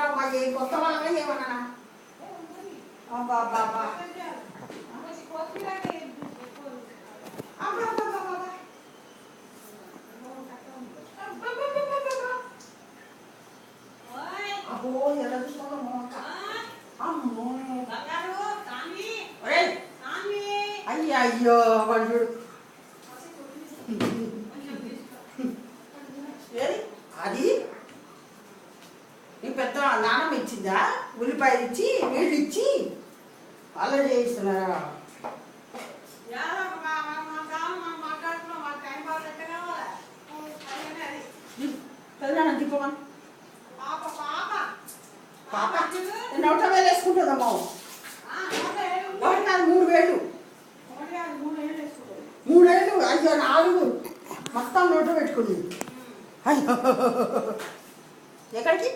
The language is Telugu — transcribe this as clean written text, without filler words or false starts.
ఏమిట్రా అమ్మాయి కొత్త వాళ్ళమే ఏమన్నా బాబా అబ్బో ఎలా చూసుకోవాలమ్మో అమ్మో అయ్యో అయ్యో వాడు అది నీ పెద్ద నాన్నమ్మ ఇచ్చిందా ఉల్లిపాయలు ఇచ్చి నీళ్ళు ఇచ్చి అలా చేయిస్తున్నారా పెద్దనా దిప్పమా పాప నోట వేలు వేసుకుంటుందమ్మా ఒకటి కాదు 3 వేలు 3 ఏళ్ళు అయ్యో 4 మొత్తం నోట పెట్టుకుంది అయ్యో ఎక్కడికి